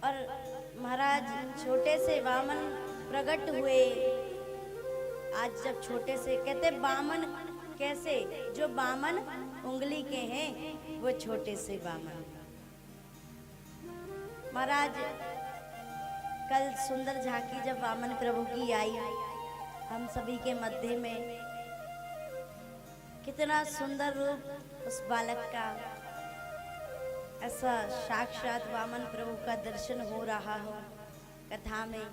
और महाराज छोटे से वामन प्रकट हुए। आज जब छोटे से कहते वामन कैसे, जो वामन उंगली के हैं वो छोटे से वामन। महाराज कल सुंदर झांकी जब वामन प्रभु की आई हम सभी के मध्य में, कितना सुंदर रूप उस बालक का, ऐसा साक्षात वामन प्रभु का दर्शन हो रहा हो। कथा में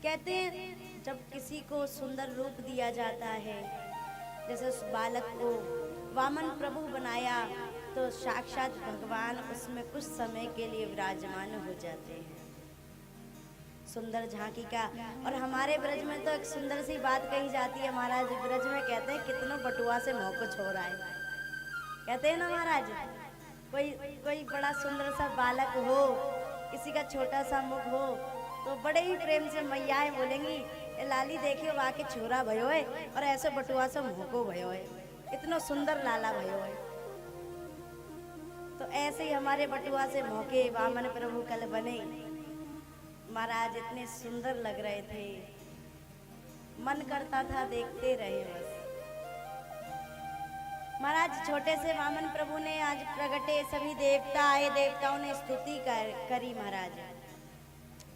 कहते हैं जब किसी को सुंदर रूप दिया जाता है, जैसे उस बालक को वामन प्रभु बनाया तो साक्षात भगवान उसमें कुछ समय के लिए विराजमान हो जाते हैं। सुंदर झांकी का। और हमारे ब्रज में तो एक सुंदर सी बात कही जाती है महाराज, ब्रज में कहते हैं कितनों बटुआ से मोह को छोड़ा है, कहते हैं ना महाराज। कोई कोई बड़ा सुंदर सा बालक हो, किसी का छोटा सा मुख हो तो बड़े ही प्रेम से मैयाएं बोलेंगी ए लाली देखियो वाके छोरा भयो है, और ऐसे बटुआ से मोको भयो है, इतना सुंदर लाला भयो है। तो ऐसे ही हमारे बटुआ से मोके वामन प्रभु कल बने। महाराज इतने सुंदर लग रहे थे, मन करता था देखते रहे बस। महाराज छोटे से वामन प्रभु ने आज प्रगटे, सभी देवता आए, देवताओं ने स्तुति करी। महाराज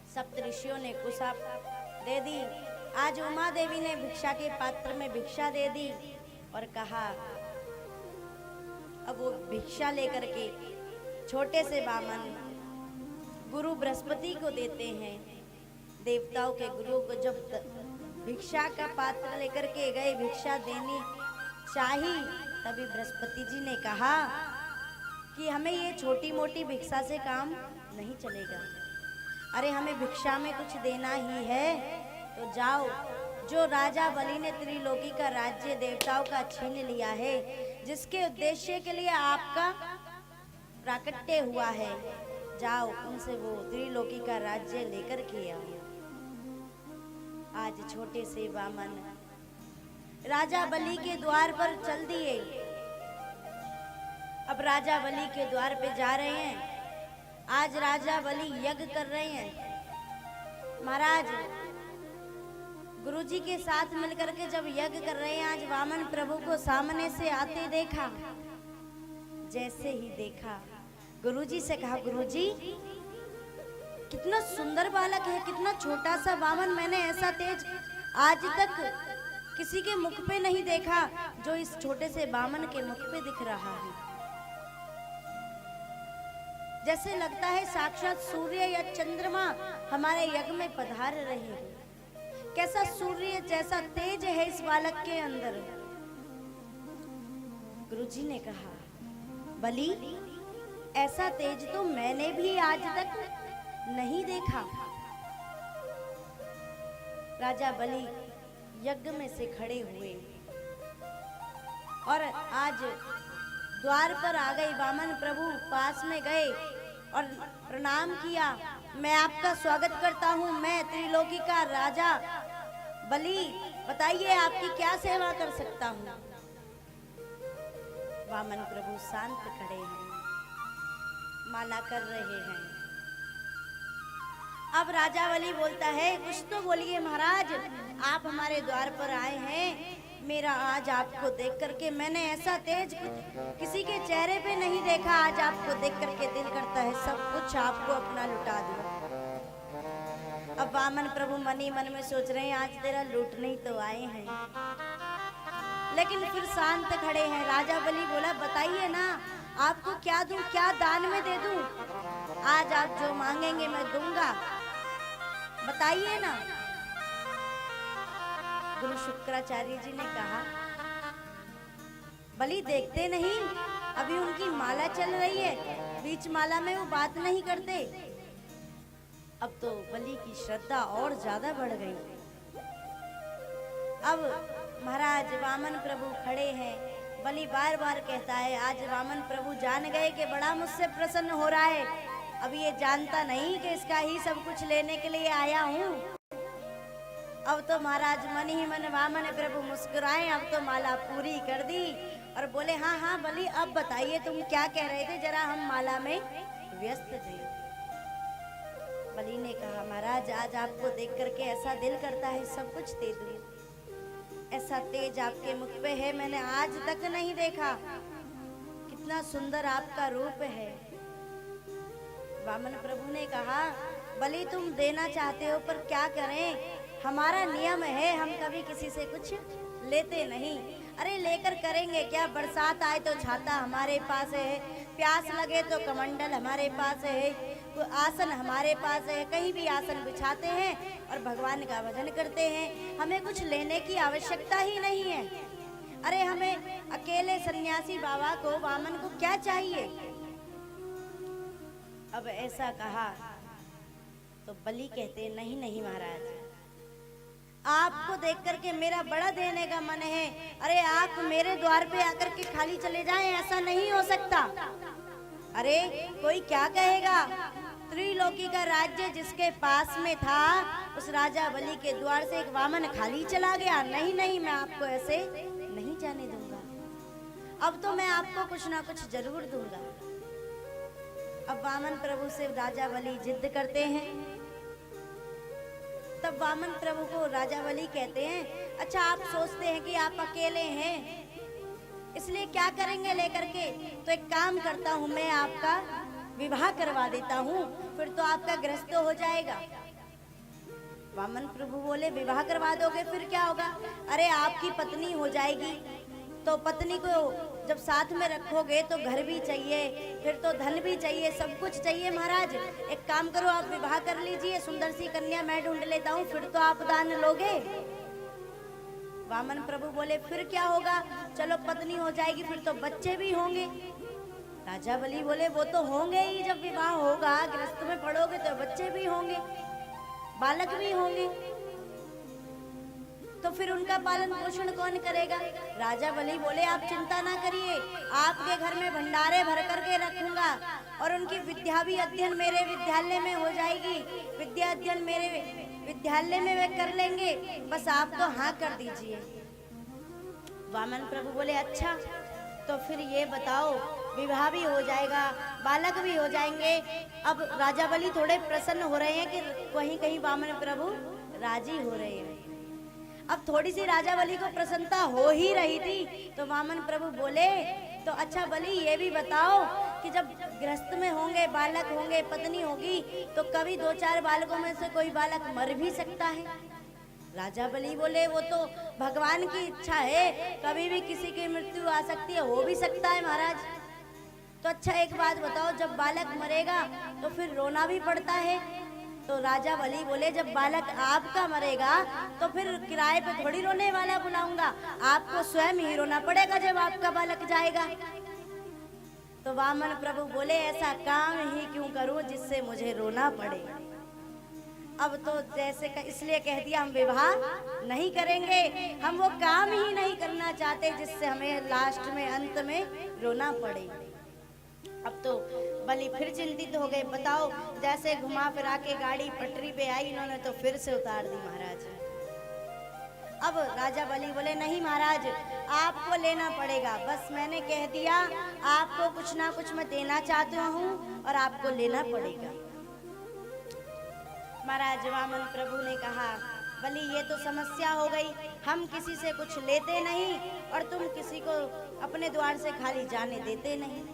सप्त ऋषियों ने कुशा दे दी। आज उमा देवी ने भिक्षा के पात्र में भिक्षा दे दी और कहा अब वो भिक्षा लेकर के छोटे से वामन गुरु बृहस्पति को देते हैं। देवताओं के गुरु को जब भिक्षा का पात्र लेकर के गए, भिक्षा देनी चाहिए, तभी बृहस्पति जी ने कहा कि हमें ये छोटी मोटी भिक्षा से काम नहीं चलेगा, अरे हमें भिक्षा में कुछ देना ही है। तो जाओ, जो राजा बलि ने त्रिलोकी का राज्य देवताओं का छीन लिया है, जिसके उद्देश्य के लिए आपका प्राकट्य हुआ है, जाओ उनसे वो त्रिलोकी का राज्य लेकर के आओ। आज छोटे से वामन राजा बलि के द्वार पर चल दिए। अब राजा बलि के द्वार पे जा रहे हैं। आज राजा बलि यज्ञ कर रहे हैं। महाराज गुरुजी के साथ मिलकर के जब यज्ञ कर रहे हैं, आज वामन प्रभु को सामने से आते देखा। जैसे ही देखा, गुरुजी से कहा गुरुजी कितना सुंदर बालक है, कितना छोटा सा वामन, मैंने ऐसा तेज आज तक किसी के मुख पे नहीं देखा जो इस छोटे से वामन के मुख पे दिख रहा है। जैसे लगता है साक्षात सूर्य या चंद्रमा हमारे यज्ञ में पधार रहे हैं। कैसा सूर्य जैसा तेज है इस बालक के अंदर। गुरुजी ने कहा बलि ऐसा तेज तो मैंने भी आज तक नहीं देखा। राजा बलि यज्ञ में से खड़े हुए और आज द्वार पर आ गए। वामन प्रभु पास में गए और प्रणाम किया। मैं आपका स्वागत करता हूँ, मैं त्रिलोकी का राजा बलि, बताइए आपकी क्या सेवा कर सकता हूँ। वामन प्रभु शांत खड़े हैं, माला कर रहे हैं। अब राजा बलि बोलता है कुछ तो बोलिए महाराज, आप हमारे द्वार पर आए हैं, मेरा आज आपको देख करके मैंने ऐसा तेज किसी के चेहरे पे नहीं देखा। आज आपको देख करके दिल करता है सब कुछ आपको अपना लुटा दूं। अब वामन प्रभु मन ही मन में सोच रहे हैं आज तेरा लूटने ही तो आए हैं, लेकिन फिर शांत खड़े हैं। राजा बलि बोला बताइए ना आपको क्या दूं, क्या दान में दे दूं। आज आप जो मांगेंगे मैं दूंगा, बताइए ना। गुरु शुक्राचार्य जी ने कहा बलि देखते नहीं, अभी उनकी माला चल रही है, बीच माला में वो बात नहीं करते। अब तो बलि की श्रद्धा और ज्यादा बढ़ गई। अब महाराज वामन प्रभु खड़े हैं। बलि बार बार कहता है आज वामन प्रभु जान गए कि बड़ा मुझसे प्रसन्न हो रहा है, अब ये जानता नहीं कि इसका ही सब कुछ लेने के लिए आया हूँ। अब तो महाराज मन ही मन वामन प्रभु मुस्कुराए, अब तो माला पूरी कर दी और बोले हाँ हाँ बलि अब बताइए तुम क्या कह रहे थे, जरा हम माला में व्यस्त थे। बलि ने कहा, महाराज आज आपको देख करके ऐसा दिल करता है सब कुछ दे दूं। ऐसा तेज आपके मुख पे है, मैंने आज तक नहीं देखा। कितना सुंदर आपका रूप है। वामन प्रभु ने कहा, बलि तुम देना चाहते हो पर क्या करें, हमारा नियम है हम कभी किसी से कुछ लेते नहीं। अरे लेकर करेंगे क्या, बरसात आए तो छाता हमारे पास है, प्यास लगे तो कमंडल हमारे पास है, आसन हमारे पास है, कहीं भी आसन बिछाते हैं और भगवान का भजन करते हैं। हमें कुछ लेने की आवश्यकता ही नहीं है। अरे हमें अकेले सन्यासी बाबा को, वामन को क्या चाहिए। अब ऐसा कहा तो बलि कहते, नहीं नहीं महाराज, आपको देख करके मेरा बड़ा देने का मन है। अरे आप मेरे द्वार पे आकर के खाली चले जाएं, ऐसा नहीं हो सकता। अरे कोई क्या कहेगा, त्रिलोकी का राज्य जिसके पास में था, उस राजा बलि के द्वार से एक वामन खाली चला गया। नहीं नहीं, मैं आपको ऐसे नहीं जाने दूंगा। अब तो मैं आपको कुछ ना कुछ जरूर दूंगा। अब वामन प्रभु से राजा बलि जिद करते हैं। तब वामन प्रभु को राजा बलि कहते हैं, अच्छा आप सोचते हैं कि आप अकेले हैं इसलिए क्या करेंगे लेकर के, तो एक काम करता हूं, मैं आपका विवाह करवा देता हूं, फिर तो आपका गृहस्थ हो जाएगा। वामन प्रभु बोले, विवाह करवा दोगे फिर क्या होगा। अरे आपकी पत्नी हो जाएगी, तो पत्नी को जब साथ में रखोगे तो घर भी चाहिए, फिर तो धन भी चाहिए, सब कुछ चाहिए। महाराज एक काम करो, आप विवाह कर लीजिए, सुंदर सी कन्या मैं ढूंढ लेता हूँ, फिर तो आप दान लोगे। वामन प्रभु बोले, फिर क्या होगा, चलो पत्नी हो जाएगी, फिर तो बच्चे भी होंगे। राजा बलि बोले, वो तो होंगे ही, जब विवाह होगा गृहस्थ में पड़ोगे तो बच्चे भी होंगे, बालक भी होंगे, तो फिर उनका पालन पोषण कौन करेगा। राजा बलि बोले, आप चिंता ना करिए, आपके घर में भंडारे भर करके रखूंगा और उनकी विद्या भी अध्ययन मेरे विद्यालय में हो जाएगी, विद्या अध्ययन मेरे विद्यालय में वे कर लेंगे, बस आप तो हाँ कर दीजिए। वामन प्रभु बोले, अच्छा तो फिर ये बताओ, विवाह भी हो जाएगा, बालक भी हो जाएंगे। अब राजा बलि थोड़े प्रसन्न हो रहे हैं कि कहीं कहीं वामन प्रभु राजी हो रहे हैं। अब थोड़ी सी राजा बलि को प्रसन्नता हो ही रही थी तो वामन प्रभु बोले, तो अच्छा बलि ये भी बताओ कि जब गृहस्थ में होंगे, बालक होंगे, पत्नी होगी, तो कभी 2-4 बालकों में से कोई बालक मर भी सकता है। राजा बलि बोले, वो तो भगवान की इच्छा है, कभी भी किसी की मृत्यु आ सकती है, हो भी सकता है महाराज। तो अच्छा एक बात बताओ, जब बालक मरेगा तो फिर रोना भी पड़ता है। तो राजा बलि बोले, जब बालक आपका मरेगा तो फिर किराए पे थोड़ी रोने वाला बुलाऊंगा, आपको स्वयं ही रोना पड़ेगा जब आपका बालक जाएगा। तो वामन प्रभु बोले, ऐसा काम ही क्यों करूं जिससे मुझे रोना पड़े। अब तो जैसे इसलिए कह दिया, हम विवाह नहीं करेंगे, हम वो काम ही नहीं करना चाहते जिससे हमें लास्ट में, अंत में रोना पड़े। अब तो बलि फिर चिंतित हो गए, बताओ जैसे घुमा फिरा के गाड़ी पटरी पे आई, इन्होंने तो फिर से उतार दी महाराज। अब राजा बलि बोले, नहीं महाराज आपको लेना पड़ेगा, बस मैंने कह दिया, आपको कुछ ना कुछ मैं देना चाहता हूँ और आपको लेना पड़ेगा। महाराज वामन प्रभु ने कहा, बलि ये तो समस्या हो गई, हम किसी से कुछ लेते नहीं और तुम किसी को अपने द्वार से खाली जाने देते नहीं।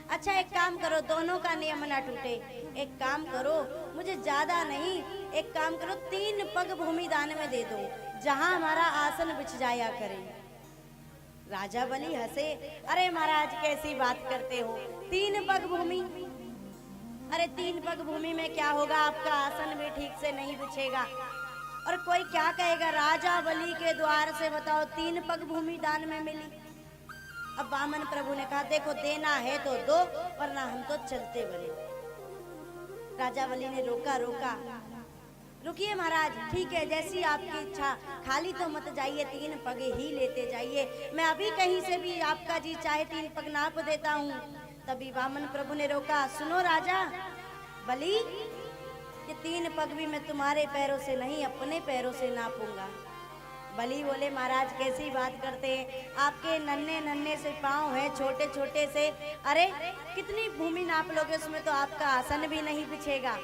अच्छा एक काम करो, दोनों का नियम ना टूटे, एक काम करो, मुझे ज्यादा नहीं, एक काम करो, 3 पग भूमि दान में दे दो, जहां हमारा आसन बिछ जाया करे। राजा बलि हंसे, अरे महाराज कैसी बात करते हो, 3 पग भूमि, अरे 3 पग भूमि में क्या होगा, आपका आसन भी ठीक से नहीं बिछेगा और कोई क्या कहेगा। राजा बलि के द्वार से बताओ 3 पग भूमि दान में मिली। अब वामन प्रभु ने कहा, देखो देना है तो दो, वरना हम तो चलते बने। राजा बलि ने रोका, रुकिए महाराज, ठीक है जैसी आपकी इच्छा, खाली तो मत जाइए, 3 पग ही लेते जाइए, मैं अभी कहीं से भी आपका जी चाहे 3 पग नाप देता हूँ। तभी वामन प्रभु ने रोका, सुनो राजा बलि, ये 3 पग भी मैं तुम्हारे पैरों से नहीं, अपने पैरों से नापूंगा। बलि बोले, महाराज कैसी बात करते हैं, आपके नन्हे नन्हे से पाँव हैं, छोटे छोटे से, अरे कितनी भूमि नाप लोगे, उसमें तो आपका आसन भी नहीं बिछेगा।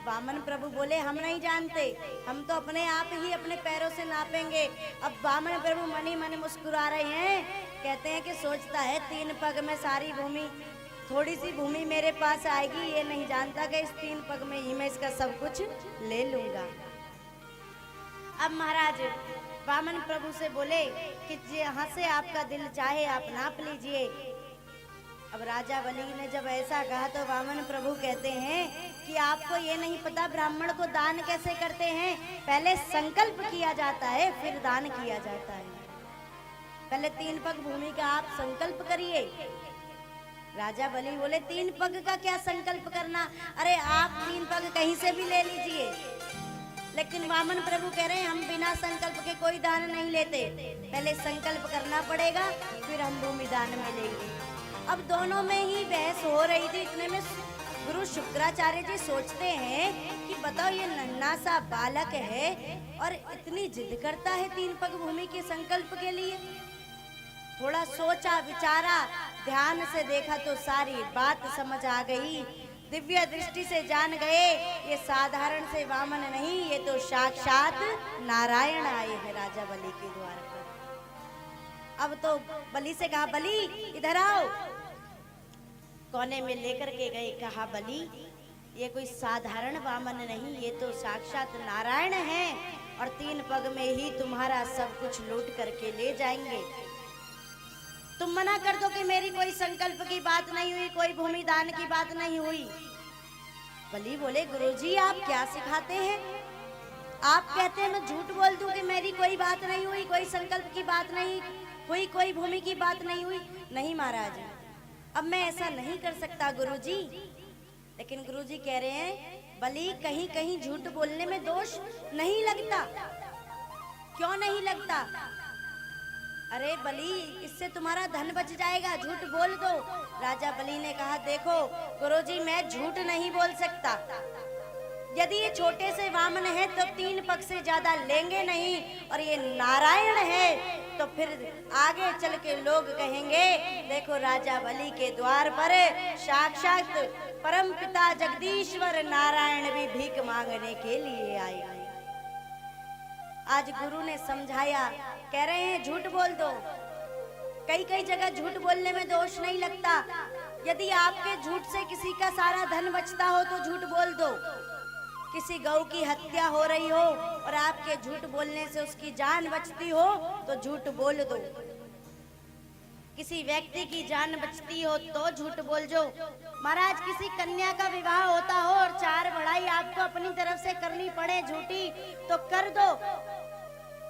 वामन प्रभु बोले हम नहीं जानते, हम तो अपने आप ही अपने पैरों से नापेंगे। अब वामन प्रभु मनी मन मुस्कुरा रहे हैं, कहते हैं कि सोचता है 3 पग में सारी भूमि, थोड़ी सी भूमि मेरे पास आएगी, ये नहीं जानता कि इस 3 पग में ही मैं इसका सब कुछ ले लूंगा। अब महाराज वामन प्रभु से बोले कि जहाँ से आपका दिल चाहे आप नाप लीजिए। अब राजा बलि ने जब ऐसा कहा तो वामन प्रभु कहते हैं कि आपको ये नहीं पता ब्राह्मण को दान कैसे करते हैं, पहले संकल्प किया जाता है फिर दान किया जाता है। पहले 3 पग भूमि का आप संकल्प करिए। राजा बलि बोले 3 पग का क्या संकल्प करना, अरे आप 3 पग कहीं से भी ले लीजिए। लेकिन वामन प्रभु कह रहे हैं हम बिना संकल्प के कोई दान नहीं लेते, पहले संकल्प करना पड़ेगा फिर हम भूमि दान में लेंगे। अब दोनों में ही बहस हो रही थी, इतने में गुरु शुक्राचार्य जी सोचते हैं कि बताओ ये नन्हा सा बालक है और इतनी जिद करता है 3 पग भूमि के संकल्प के लिए। थोड़ा सोचा विचारा, ध्यान से देखा तो सारी बात समझ आ गई। दिव्य दृष्टि से जान गए ये साधारण से वामन नहीं, ये तो साक्षात नारायण आए हैं राजा बलि के द्वार पर। अब तो बलि से कहा बलि इधर आओ, कोने में लेकर के गए, कहा बलि ये कोई साधारण वामन नहीं, ये तो साक्षात नारायण हैं और 3 पग में ही तुम्हारा सब कुछ लूट करके ले जाएंगे। तुम मना कर दो कि मेरी कोई संकल्प की बात नहीं हुई, कोई भूमि दान की बात नहीं हुई। बलि बोले गुरुजी आप क्या सिखाते हैं, आप कहते हैं मैं झूठ बोल दूं कि मेरी कोई बात नहीं हुई, कोई संकल्प की बात नहीं हुई, कोई भूमि की बात नहीं हुई। नहीं महाराज अब मैं ऐसा नहीं कर सकता गुरुजी। लेकिन गुरुजी कह रहे हैं बलि कहीं कहीं झूठ बोलने में दोष नहीं लगता। क्यों नहीं लगता? अरे बलि इससे तुम्हारा धन बच जाएगा, झूठ बोल दो। राजा बलि ने कहा देखो गुरुजी मैं झूठ नहीं बोल सकता, यदि ये छोटे से वामन है तो 3 पग से ज्यादा लेंगे नहीं, और ये नारायण है तो फिर आगे चल के लोग कहेंगे देखो राजा बलि के द्वार पर साक्षात परम पिता जगदीश्वर नारायण भी भीख मांगने के लिए आए। आज गुरु ने समझाया, कह रहे हैं झूठ बोल दो। कई कई जगह झूठ बोलने में दोष नहीं लगता। यदि आपके झूठ से किसी का सारा धन बचता हो तो झूठ बोल दो। किसी गौ की हत्या हो रही हो और आपके झूठ बोलने से उसकी जान बचती हो तो झूठ बोल दो। किसी व्यक्ति की जान बचती हो तो झूठ बोल दो। महाराज किसी कन्या का विवाह होता हो और 4 बढ़ाई आपको अपनी तरफ से करनी पड़े झूठी तो कर दो,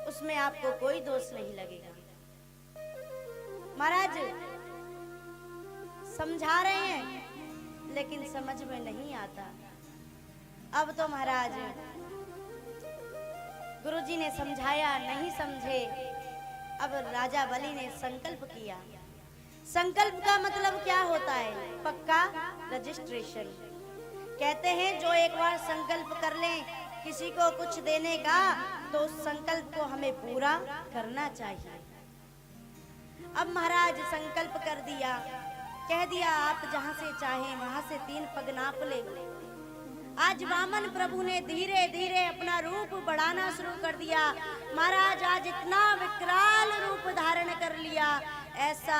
उसमें आपको कोई दोष नहीं लगेगा। महाराज समझा रहे हैं लेकिन समझ में नहीं आता। अब तो महाराज गुरुजी ने समझाया नहीं समझे। अब राजा बलि ने संकल्प किया। संकल्प का मतलब क्या होता है? पक्का रजिस्ट्रेशन। कहते हैं जो एक बार संकल्प कर लें किसी को कुछ देने का तो उस संकल्प को हमें पूरा करना चाहिए। अब महाराज संकल्प कर दिया, कह दिया आप जहां से चाहें वहां से 3 पग नाप ले। आज वामन प्रभु ने धीरे धीरे अपना रूप बढ़ाना शुरू कर दिया। महाराज आज इतना विकराल रूप धारण कर लिया, ऐसा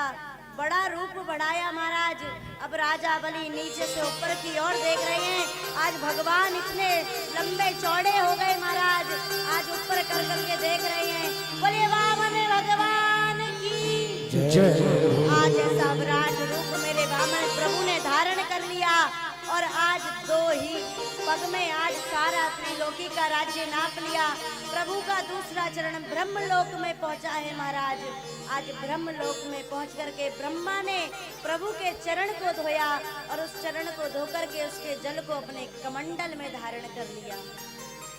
बड़ा रूप बढ़ाया महाराज। अब राजा बलि नीचे से ऊपर की ओर देख रहे हैं। आज भगवान इतने लंबे चौड़े हो गए महाराज, आज ऊपर कर करके देख रहे हैं। बोले वामन भगवान की जय। आज ऐसा विराट रूप मेरे वामन प्रभु ने धारण कर लिया और आज 2 ही पग में आज सारा त्रिलोकी का राज्य नाप लिया। प्रभु का दूसरा चरण ब्रह्मलोक में पहुंचा है महाराज। आज ब्रह्मलोक में पहुंच करके ब्रह्मा ने प्रभु के चरण को धोया और उस चरण को धोकर के उसके जल को अपने कमंडल में धारण कर लिया।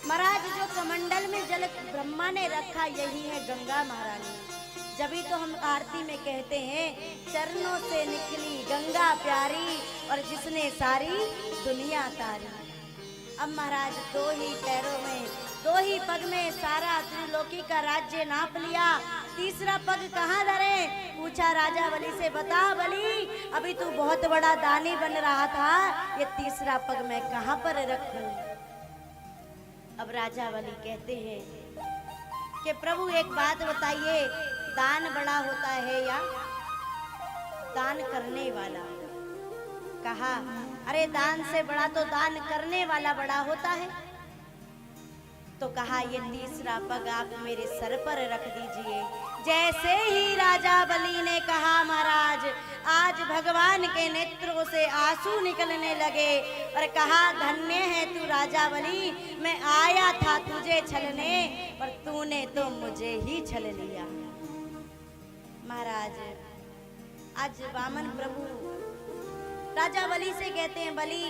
महाराज जो कमंडल में जल ब्रह्मा ने रखा यही है गंगा महारानी। जभी तो हम आरती में कहते हैं चरणों से निकली गंगा प्यारी और जिसने सारी दुनिया तारी। अब महाराज 2 ही पैरों में 2 ही पग में सारा त्रिलोकी का राज्य नाप लिया। तीसरा पग कहाँ धरे? पूछा राजा बलि से, बता बलि, अभी तू बहुत बड़ा दानी बन रहा था, ये तीसरा पग मैं कहाँ पर रखूं? अब राजा बलि कहते हैं कि प्रभु एक बात बताइए, दान बड़ा होता है या दान करने वाला? कहा, अरे दान से बड़ा तो दान करने वाला बड़ा होता है। तो कहा, ये तीसरा पग आप मेरे सर पर रख दीजिए। जैसे ही राजा बलि ने कहा, महाराज आज भगवान के नेत्रों से आंसू निकलने लगे और कहा, धन्य है तू राजा बलि, मैं आया था तुझे छलने और तूने तो मुझे ही छल लिया। महाराज आज वामन प्रभु राजा बलि से कहते हैं, बलि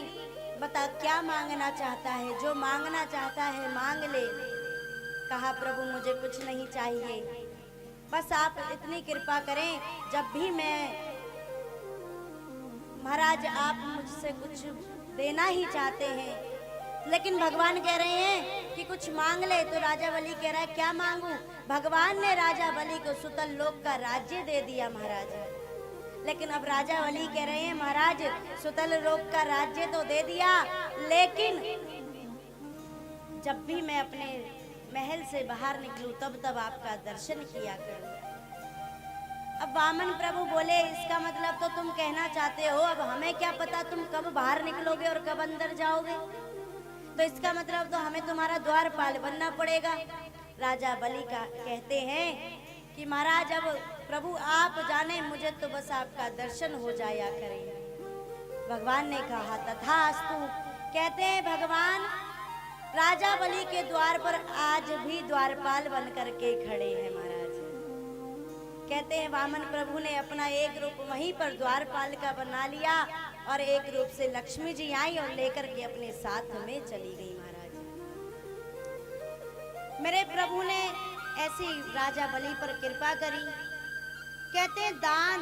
बता क्या मांगना चाहता है, जो मांगना चाहता है मांग ले। कहा, प्रभु मुझे कुछ नहीं चाहिए, बस आप इतनी कृपा करें, जब भी मैं महाराज आप मुझसे कुछ देना ही चाहते हैं, लेकिन भगवान कह रहे हैं कि कुछ मांग ले। तो राजा बलि कह रहा है, क्या मांगू? भगवान ने राजा बलि को सुतल लोक का राज्य दे दिया महाराज, लेकिन अब राजा बलि कह रहे हैं, महाराज सुतल लोक का राज्य तो दे दिया, लेकिन जब भी मैं अपने महल से बाहर निकलूं तब तब आपका दर्शन किया करूं। अब वामन प्रभु बोले, इसका मतलब तो तुम कहना चाहते हो, अब हमें क्या पता तुम कब बाहर निकलोगे और कब अंदर जाओगे, तो इसका मतलब तो हमें तुम्हारा द्वारपाल बनना पड़ेगा। राजा बलि का कहते हैं कि महाराज अब प्रभु आप जाने, मुझे तो बस आपका दर्शन हो जाया करे। भगवान ने कहा, तथास्तु। कहते हैं भगवान राजा बलि के द्वार पर आज भी द्वारपाल बन करके खड़े हैं महाराज। कहते हैं वामन प्रभु ने अपना एक रूप वहीं पर द्वारपाल का बना लिया और एक रूप से लक्ष्मी जी आई और लेकर के अपने साथ में चली गई। महाराज मेरे प्रभु ने ऐसी राजा बलि पर कृपा करी। कहते हैं दान